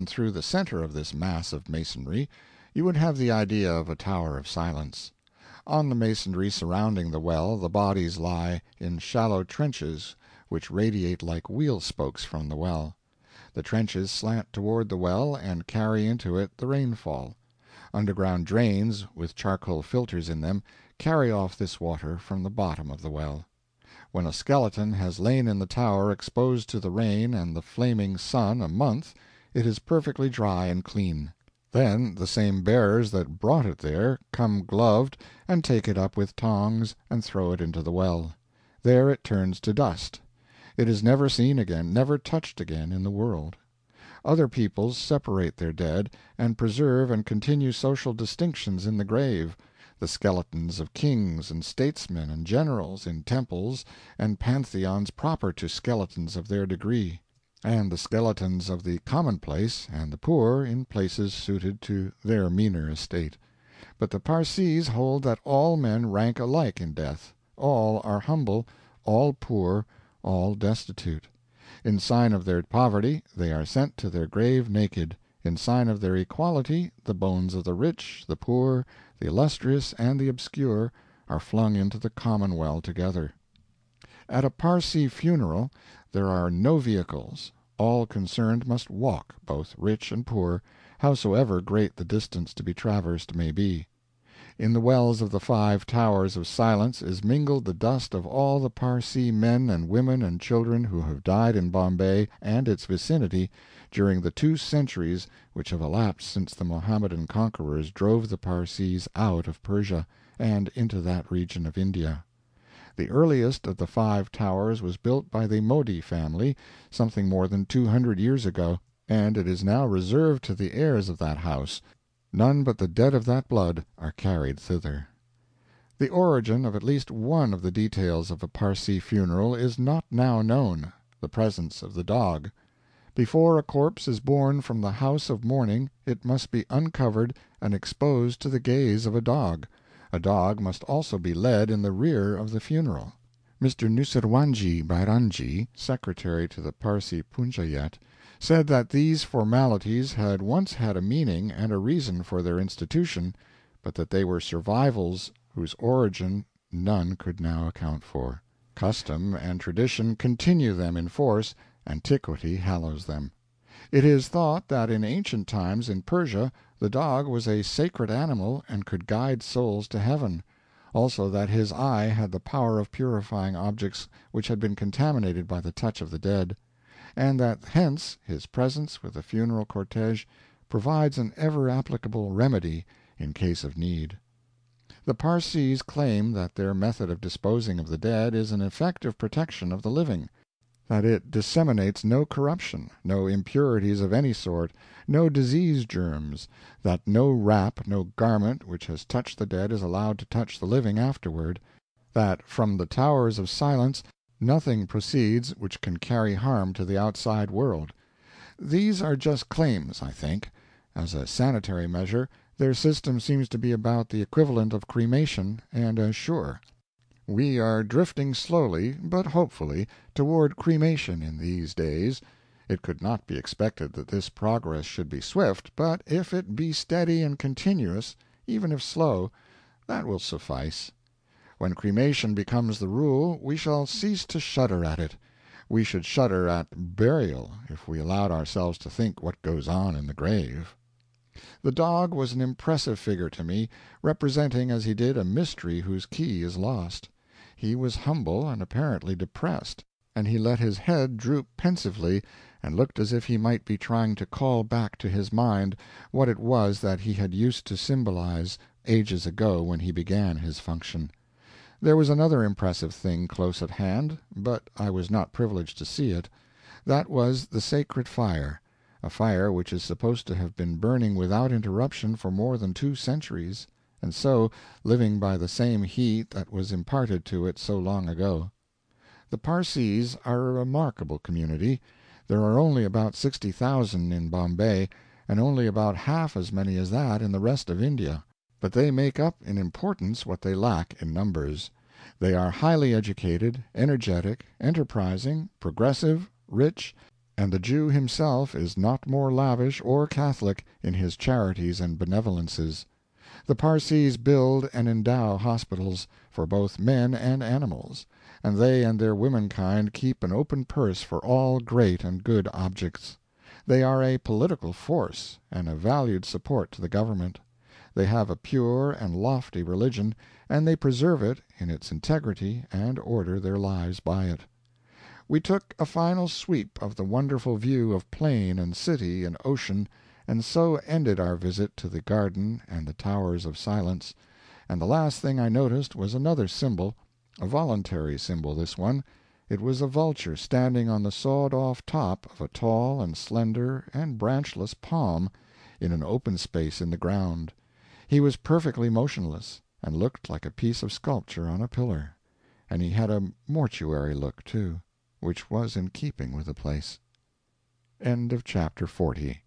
through the center of this mass of masonry, you would have the idea of a Tower of Silence. On the masonry surrounding the well the bodies lie in shallow trenches which radiate like wheel spokes from the well. The trenches slant toward the well and carry into it the rainfall. Underground drains, with charcoal filters in them, carry off this water from the bottom of the well. When a skeleton has lain in the tower exposed to the rain and the flaming sun a month, it is perfectly dry and clean. Then the same bearers that brought it there come gloved and take it up with tongs and throw it into the well. There it turns to dust. It is never seen again, never touched again in the world. Other peoples separate their dead, and preserve and continue social distinctions in the grave, the skeletons of kings and statesmen and generals in temples and pantheons proper to skeletons of their degree, and the skeletons of the commonplace and the poor in places suited to their meaner estate. But the Parsees hold that all men rank alike in death, all are humble, all poor, all destitute. In sign of their poverty they are sent to their grave naked. In sign of their equality, the bones of the rich, the poor, the illustrious, and the obscure are flung into the common well together. At a Parsee funeral there are no vehicles. All concerned must walk, both rich and poor, howsoever great the distance to be traversed may be. In the wells of the 5 Towers of Silence is mingled the dust of all the Parsee men and women and children who have died in Bombay and its vicinity during the 2 centuries which have elapsed since the Mohammedan conquerors drove the Parsees out of Persia and into that region of India. The earliest of the 5 Towers was built by the Modi family something more than 200 years ago, and it is now reserved to the heirs of that house. None but the dead of that blood are carried thither. The origin of at least one of the details of a Parsee funeral is not now known, the presence of the dog. Before a corpse is borne from the house of mourning it must be uncovered and exposed to the gaze of a dog. A dog must also be led in the rear of the funeral. Mr. Nusirwanji Bairanji, secretary to the Parsee Punjayat, said that these formalities had once had a meaning and a reason for their institution, but that they were survivals whose origin none could now account for. Custom and tradition continue them in force, antiquity hallows them. It is thought that in ancient times in Persia the dog was a sacred animal and could guide souls to heaven; also that his eye had the power of purifying objects which had been contaminated by the touch of the dead, and that hence his presence with the funeral cortege provides an ever applicable remedy in case of need. The Parsees claim that their method of disposing of the dead is an effective protection of the living, that it disseminates no corruption, no impurities of any sort, no disease germs, that no wrap, no garment which has touched the dead is allowed to touch the living afterward, that from the Towers of Silence nothing proceeds which can carry harm to the outside world. These are just claims, I think. As a sanitary measure, their system seems to be about the equivalent of cremation, and as sure. We are drifting slowly, but hopefully, toward cremation in these days. It could not be expected that this progress should be swift, but if it be steady and continuous, even if slow, that will suffice. When cremation becomes the rule, we shall cease to shudder at it. We should shudder at burial if we allowed ourselves to think what goes on in the grave. The dog was an impressive figure to me, representing as he did a mystery whose key is lost. He was humble and apparently depressed, and he let his head droop pensively and looked as if he might be trying to call back to his mind what it was that he had used to symbolize ages ago when he began his function. There was another impressive thing close at hand, but I was not privileged to see it. That was the sacred fire, a fire which is supposed to have been burning without interruption for more than 2 centuries, and so living by the same heat that was imparted to it so long ago. The Parsees are a remarkable community. There are only about 60,000 in Bombay, and only about half as many as that in the rest of India. But they make up in importance what they lack in numbers. They are highly educated, energetic, enterprising, progressive, rich, And the Jew himself is not more lavish or catholic in his charities and benevolences. The Parsees build and endow hospitals, for both men and animals, and they and their womenkind keep an open purse for all great and good objects. They are a political force, and a valued support to the government. They have a pure and lofty religion, and they preserve it in its integrity and order their lives by it. We took a final sweep of the wonderful view of plain and city and ocean, and so ended our visit to the garden and the Towers of Silence, and the last thing I noticed was another symbol, a voluntary symbol this one. It was a vulture standing on the sawed-off top of a tall and slender and branchless palm in an open space in the ground. He was perfectly motionless, and looked like a piece of sculpture on a pillar. And he had a mortuary look, too, which was in keeping with the place. End of chapter 40.